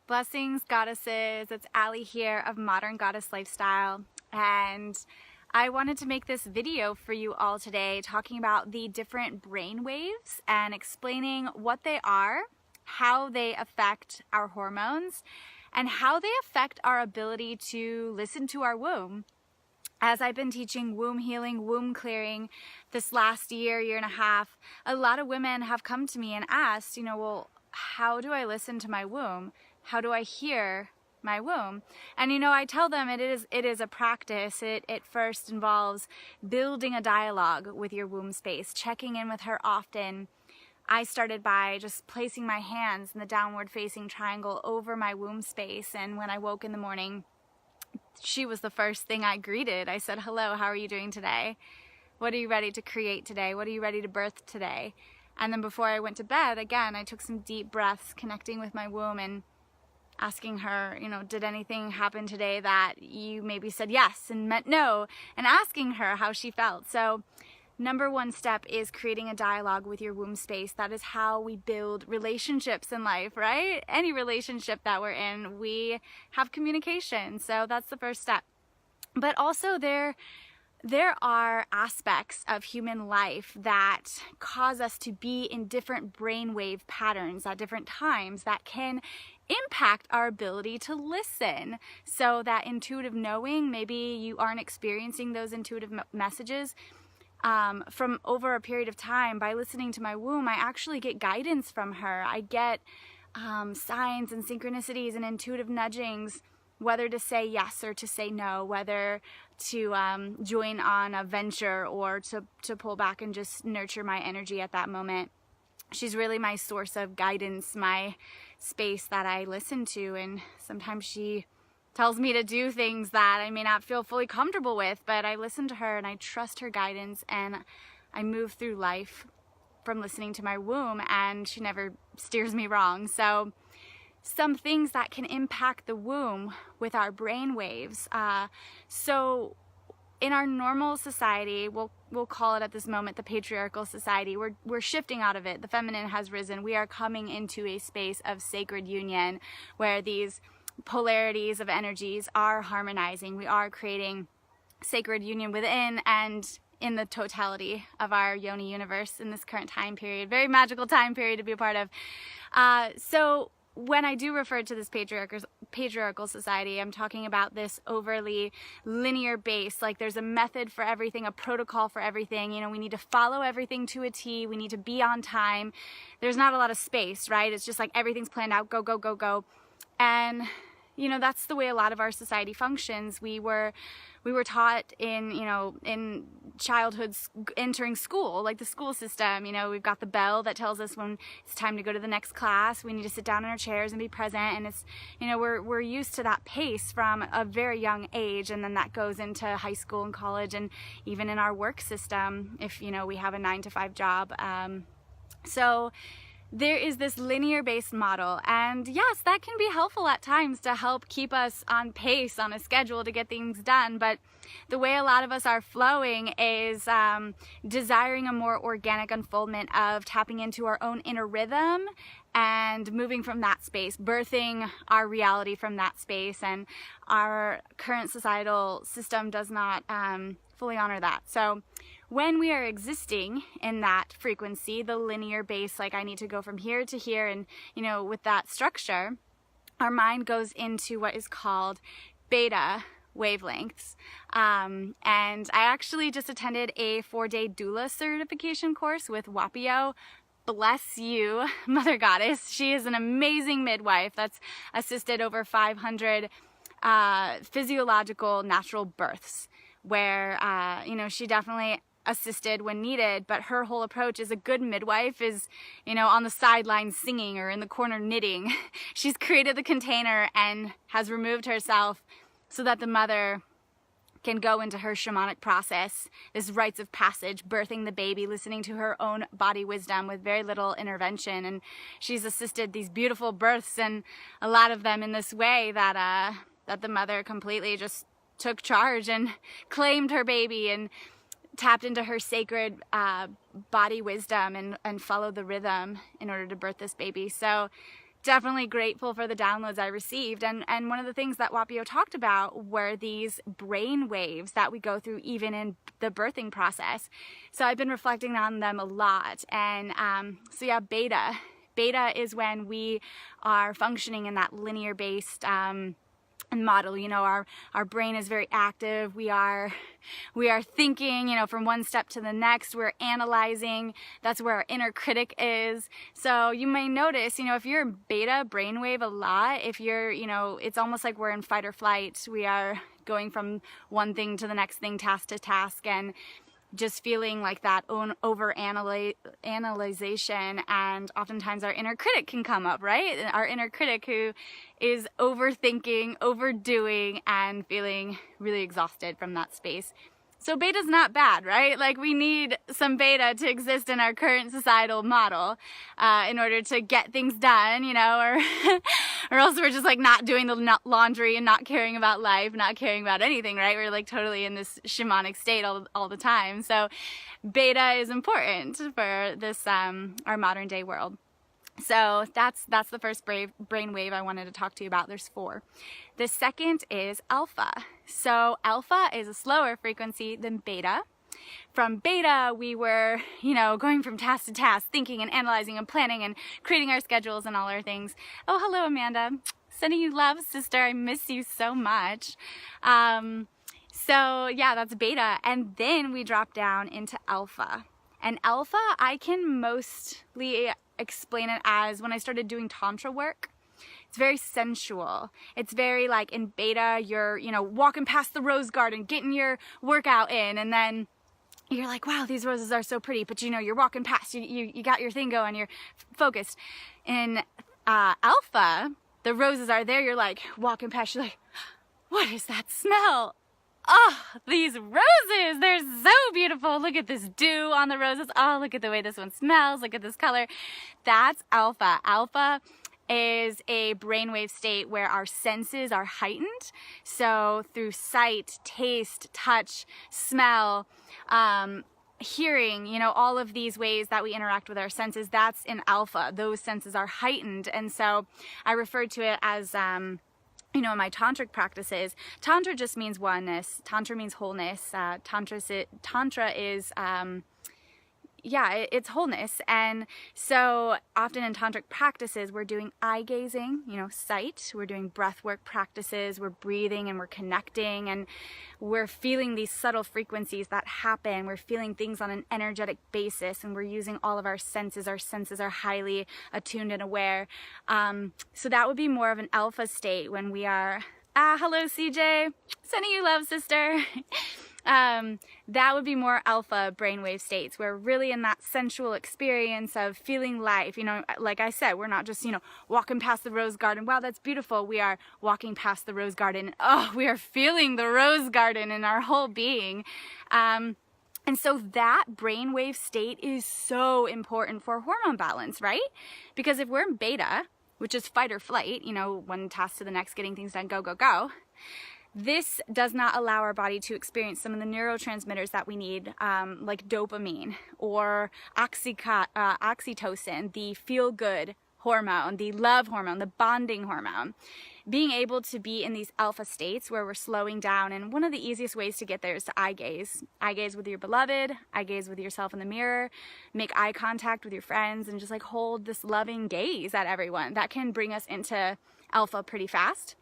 Blessings, goddesses. It's Allie here of Modern Goddess Lifestyle, and I wanted to make this video for you all today talking about the different brain waves and explaining what they are, how they affect our hormones, and how they affect our ability to listen to our womb. As I've been teaching womb healing, womb clearing this last year and a half, a lot of women have come to me and asked, well, how do I listen to my womb? How do I hear my womb? And I tell them it is a practice. It first involves building a dialogue with your womb space, checking in with her often. I started by just placing my hands in the downward facing triangle over my womb space, and when I woke in the morning, she was the first thing I greeted. I said, "Hello, how are you doing today? What are you ready to create today? What are you ready to birth today?" And then before I went to bed, again, I took some deep breaths, connecting with my womb and asking her, did anything happen today that you maybe said yes and meant no, and asking her how she felt. So number one step is creating a dialogue with your womb space. That is how we build relationships in life, right? Any relationship that we're in, we have communication. So that's the first step. But also there are aspects of human life that cause us to be in different brainwave patterns at different times that can impact our ability to listen. So that intuitive knowing, maybe you aren't experiencing those intuitive messages from over a period of time. By listening to my womb, I actually get guidance from her. I get signs and synchronicities and intuitive nudgings, whether to say yes or to say no, whether to join on a venture or to pull back and just nurture my energy at that moment. She's really my source of guidance, my space that I listen to, and sometimes she tells me to do things that I may not feel fully comfortable with, but I listen to her and I trust her guidance, and I move through life from listening to my womb, and she never steers me wrong. So some things that can impact the womb with our brain waves. So in our normal society, we'll call it at this moment the patriarchal society, we're shifting out of it. The feminine has risen. We are coming into a space of sacred union where these polarities of energies are harmonizing. We are creating sacred union within and in the totality of our yoni universe in this current time period. Very magical time period to be a part of. So when I do refer to this patriarchal society, I'm talking about this overly linear base. Like there's a method for everything, a protocol for everything. We need to follow everything to a T. We need to be on time. There's not a lot of space, right? It's just like everything's planned out, go, go, go, go. And that's the way a lot of our society functions. We were taught in childhood, entering school, like the school system, we've got the bell that tells us when it's time to go to the next class. We need to sit down in our chairs and be present. And it's, we're used to that pace from a very young age. And then that goes into high school and college, and even in our work system, if, we have a 9-to-5 job. So there is this linear-based model, and yes, that can be helpful at times to help keep us on pace, on a schedule to get things done, but the way a lot of us are flowing is desiring a more organic unfoldment of tapping into our own inner rhythm and moving from that space, birthing our reality from that space, and our current societal system does not fully honor that. So when we are existing in that frequency, the linear base, like I need to go from here to here, and with that structure, our mind goes into what is called beta wavelengths. And I actually just attended a 4-day doula certification course with Wapio. Bless you, Mother Goddess. She is an amazing midwife that's assisted over 500 physiological natural births, where she definitely assisted when needed, but her whole approach as a good midwife is, on the sidelines singing or in the corner knitting. She's created the container and has removed herself so that the mother can go into her shamanic process, this rites of passage, birthing the baby, listening to her own body wisdom with very little intervention. And she's assisted these beautiful births, and a lot of them in this way that the mother completely just took charge and claimed her baby and tapped into her sacred body wisdom and followed the rhythm in order to birth this baby. So definitely grateful for the downloads I received. And one of the things that Wapio talked about were these brain waves that we go through even in the birthing process. So I've been reflecting on them a lot. And so yeah, beta. Beta is when we are functioning in that linear based model. You know, our brain is very active. We are thinking, you know, from one step to the next. We're analyzing. That's where our inner critic is. So you may notice, you know, if you're in beta brainwave a lot, if you're, you know, it's almost like we're in fight or flight. We are going from one thing to the next thing, task to task, and just feeling like that over analyzation, and oftentimes our inner critic can come up, right? Our inner critic who is overthinking, overdoing, and feeling really exhausted from that space. So beta's not bad, right? Like, we need some beta to exist in our current societal model in order to get things done, you know, or else we're just like not doing the laundry and not caring about life, not caring about anything, right? We're like totally in this shamanic state all the time. So beta is important for this, our modern day world. So that's the first brainwave I wanted to talk to you about. There's 4. The second is alpha. So alpha is a slower frequency than beta. From beta, we were, you know, going from task to task, thinking and analyzing and planning and creating our schedules and all our things. Oh, hello, Amanda. Sending you love, sister. I miss you so much. So yeah, that's beta. And then we drop down into alpha. And alpha, I can mostly explain it as when I started doing tantra work. It's very sensual. It's very like in beta, you're, you know, walking past the rose garden, getting your workout in, and then you're like, wow, these roses are so pretty, but you know, you're walking past, you got your thing going, you're focused. In alpha, the roses are there, you're like walking past, you're like, what is that smell? Oh, these roses, they're so beautiful. Look at this dew on the roses. Oh, look at the way this one smells. Look at this color. That's alpha. Alpha is a brainwave state where our senses are heightened. So through sight, taste, touch, smell, hearing, you know, all of these ways that we interact with our senses, that's in alpha. Those senses are heightened. And so I refer to it as, you know, in my tantric practices, tantra just means oneness. Tantra means wholeness. Tantra is, it's wholeness. And so often in tantric practices, we're doing eye gazing, you know, sight. We're doing breath work practices. We're breathing and we're connecting and we're feeling these subtle frequencies that happen. We're feeling things on an energetic basis and we're using all of our senses. Our senses are highly attuned and aware. So that would be more of an alpha state when we are, hello CJ, sending you love, sister. That would be more alpha brainwave states. We're really in that sensual experience of feeling life. You know, like I said, we're not just, you know, walking past the rose garden. Wow, that's beautiful. We are walking past the rose garden. Oh, we are feeling the rose garden in our whole being. And so that brainwave state is so important for hormone balance, right? Because if we're in beta, which is fight or flight, you know, one task to the next, getting things done, go, go, go. This does not allow our body to experience some of the neurotransmitters that we need, like dopamine or oxytocin, the feel-good hormone, the love hormone, the bonding hormone. Being able to be in these alpha states where we're slowing down, and one of the easiest ways to get there is to eye gaze. Eye gaze with your beloved, eye gaze with yourself in the mirror, make eye contact with your friends, and just like hold this loving gaze at everyone. That can bring us into alpha pretty fast.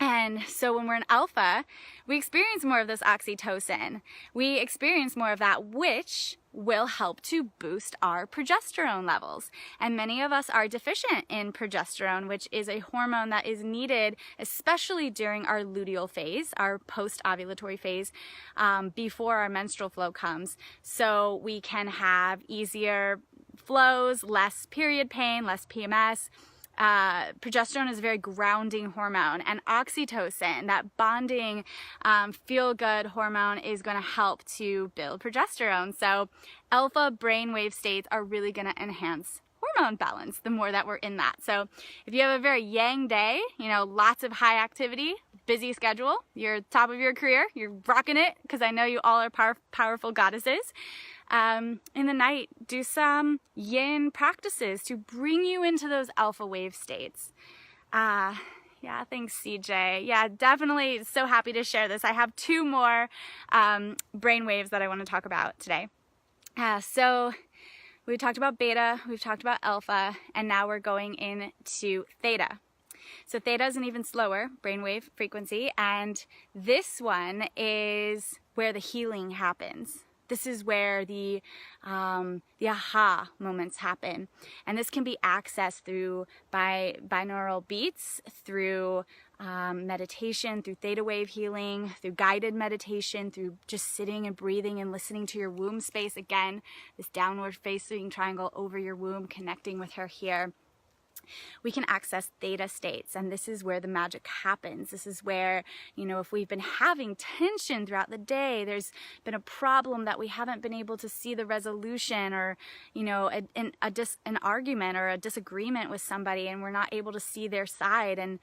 And so when we're in alpha, we experience more of this oxytocin. We experience more of that, which will help to boost our progesterone levels. And many of us are deficient in progesterone, which is a hormone that is needed, especially during our luteal phase, our post-ovulatory phase, before our menstrual flow comes. So we can have easier flows, less period pain, less PMS. Progesterone is a very grounding hormone, and oxytocin, that bonding, feel-good hormone, is going to help to build progesterone. So alpha brainwave states are really going to enhance hormone balance the more that we're in that. So if you have a very yang day, you know, lots of high activity, busy schedule, you're top of your career, you're rocking it, because I know you all are powerful goddesses. in the night, do some yin practices to bring you into those alpha wave states. Yeah, thanks, CJ. Yeah, definitely so happy to share this. I have 2 more brain waves that I want to talk about today. So we talked about beta, we've talked about alpha, and now we're going into theta. So theta is an even slower brainwave frequency, and this one is where the healing happens. This is where the aha moments happen. And this can be accessed through binaural beats, through meditation, through theta wave healing, through guided meditation, through just sitting and breathing and listening to your womb space. Again, this downward facing triangle over your womb, connecting with her here. We can access theta states, and this is where the magic happens. This is where, you know, if we've been having tension throughout the day, there's been a problem that we haven't been able to see the resolution, or, you know, an argument or a disagreement with somebody, and we're not able to see their side, and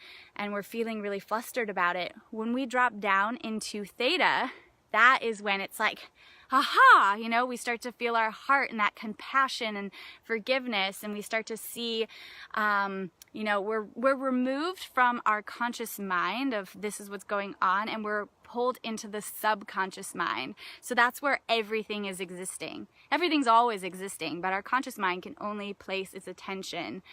we're feeling really flustered about it. When we drop down into theta, that is when it's like, aha, you know, we start to feel our heart and that compassion and forgiveness, and we start to see, you know, we're removed from our conscious mind of this is what's going on, and we're pulled into the subconscious mind. So that's where everything is existing. Everything's always existing, but our conscious mind can only place its attention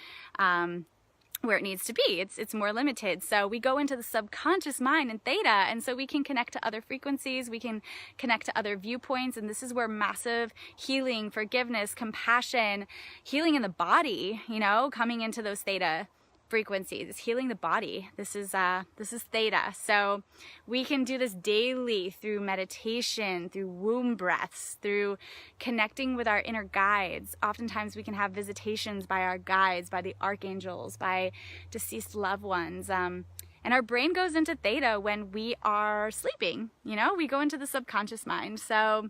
where it needs to be. It's more limited. So we go into the subconscious mind in theta, and so we can connect to other frequencies, we can connect to other viewpoints, and this is where massive healing, forgiveness, compassion, healing in the body, you know, coming into those theta frequencies. It's healing the body. This is theta. So we can do this daily through meditation, through womb breaths, through connecting with our inner guides. Oftentimes we can have visitations by our guides, by the archangels, by deceased loved ones. And our brain goes into theta when we are sleeping. You know, we go into the subconscious mind. So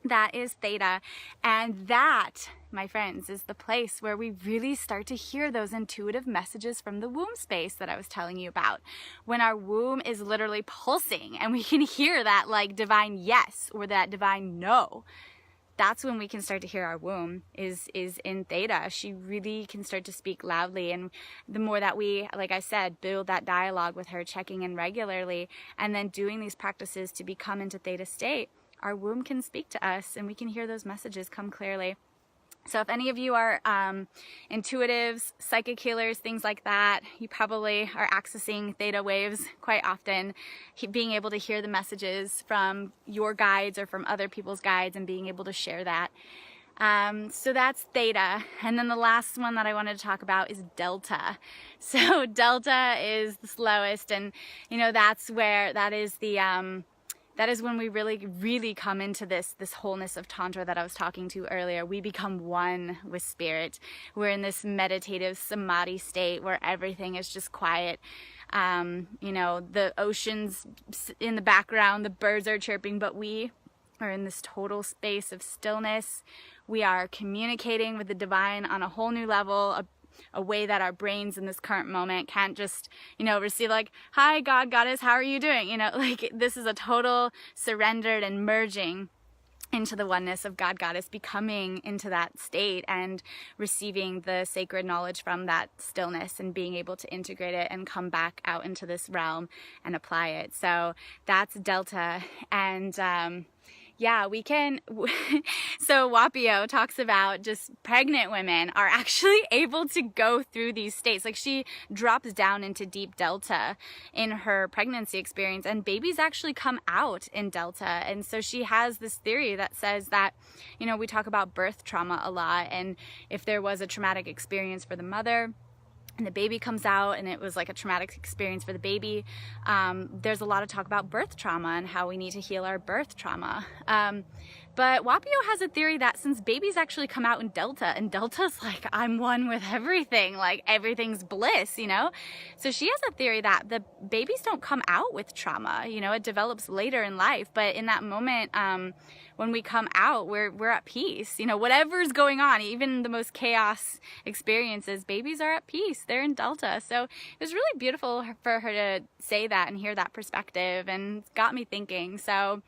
that is theta. And that, my friends, is the place where we really start to hear those intuitive messages from the womb space that I was telling you about. When our womb is literally pulsing and we can hear that like divine yes or that divine no. That's when we can start to hear our womb is in theta. She really can start to speak loudly, and the more that we, like I said, build that dialogue with her, checking in regularly, and then doing these practices to become into theta state, our womb can speak to us and we can hear those messages come clearly. So if any of you are intuitives, psychic healers, things like that, you probably are accessing theta waves quite often, being able to hear the messages from your guides or from other people's guides and being able to share that. So that's theta. And then the last one that I wanted to talk about is delta. So delta is the slowest, and you know, that's where, that is when we really come into this wholeness of Tantra that I was talking to earlier. We become one with spirit. We're in this meditative samadhi state where everything is just quiet. You know, the ocean's in the background, the birds are chirping, but we are in this total space of stillness. We are communicating with the divine on a whole new level, a way that our brains in this current moment can't just, you know, receive like, hi, God, Goddess, how are you doing? You know, like this is a total surrendered and merging into the oneness of God, Goddess, becoming into that state and receiving the sacred knowledge from that stillness and being able to integrate it and come back out into this realm and apply it. So that's delta. And yeah, we can, so Wapio talks about just pregnant women are actually able to go through these states. Like she drops down into deep delta in her pregnancy experience, and babies actually come out in delta. And so she has this theory that says that, you know, we talk about birth trauma a lot, and if there was a traumatic experience for the mother, and the baby comes out and it was like a traumatic experience for the baby, there's a lot of talk about birth trauma and how we need to heal our birth trauma. But Wapio has a theory that since babies actually come out in delta, and delta's like, I'm one with everything, like everything's bliss, you know? So she has a theory that the babies don't come out with trauma, you know, it develops later in life, but in that moment, when we come out, we're at peace. You know, whatever's going on, even the most chaos experiences, babies are at peace. They're in delta. So it was really beautiful for her to say that and hear that perspective, and got me thinking. So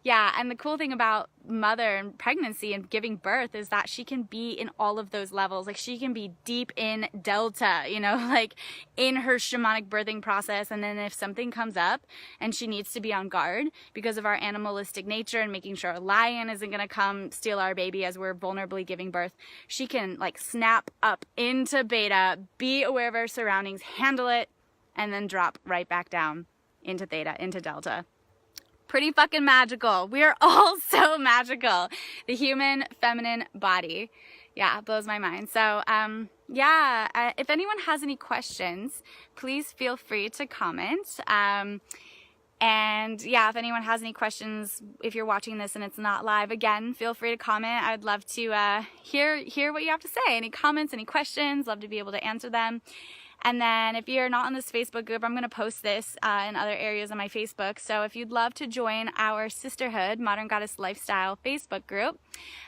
Yeah, and the cool thing about mother and pregnancy and giving birth is that she can be in all of those levels. Like she can be deep in delta, you know, like in her shamanic birthing process. And then if something comes up and she needs to be on guard because of our animalistic nature and making sure a lion isn't going to come steal our baby as we're vulnerably giving birth, she can like snap up into beta, be aware of her surroundings, handle it, and then drop right back down into theta, into delta. Pretty fucking magical. We are all so magical. The human feminine body. Yeah, it blows my mind. So, if anyone has any questions, please feel free to comment. And yeah, if anyone has any questions, if you're watching this and it's not live, again, feel free to comment. I'd love to hear what you have to say. Any comments, any questions, love to be able to answer them. And then if you're not in this Facebook group, I'm going to post this in other areas on my Facebook. So if you'd love to join our Sisterhood Modern Goddess Lifestyle Facebook group,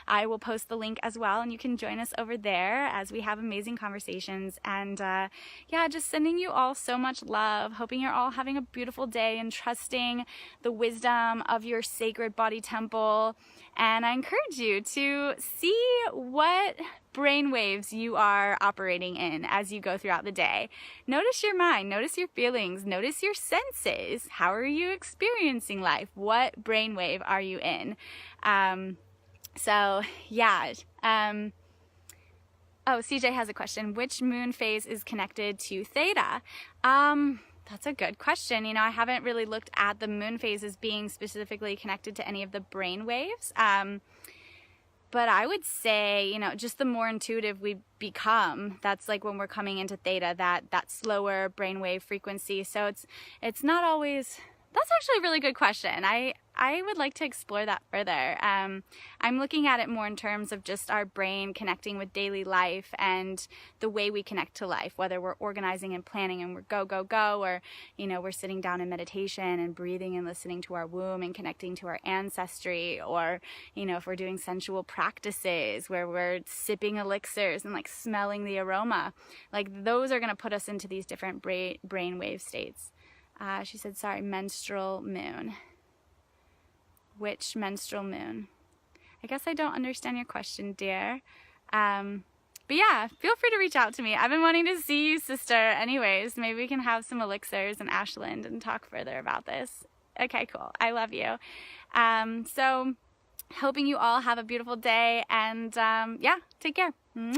I will post the link as well, and you can join us over there as we have amazing conversations. And yeah, just sending you all so much love, hoping you're all having a beautiful day and trusting the wisdom of your sacred body temple. And I encourage you to see what brainwaves you are operating in as you go throughout the day. Notice your mind, notice your feelings, notice your senses. How are you experiencing life? What brainwave are you in? So yeah. Oh, CJ has a question. Which moon phase is connected to theta? That's a good question. You know, I haven't really looked at the moon phases being specifically connected to any of the brain waves. But I would say, you know, just the more intuitive we become, that's like when we're coming into theta, that slower brainwave frequency. So it's not always. That's actually a really good question. I would like to explore that further. I'm looking at it more in terms of just our brain connecting with daily life and the way we connect to life, whether we're organizing and planning and we're go, go, go, or, you know, we're sitting down in meditation and breathing and listening to our womb and connecting to our ancestry, or, you know, if we're doing sensual practices where we're sipping elixirs and like smelling the aroma, like those are going to put us into these different brainwave states. She said, sorry, menstrual moon. Which menstrual moon? I guess I don't understand your question, dear. But yeah, feel free to reach out to me. I've been wanting to see you, sister. Anyways, maybe we can have some elixirs in Ashland and talk further about this. Okay, cool. I love you. So hoping you all have a beautiful day, and yeah, take care. Mwah!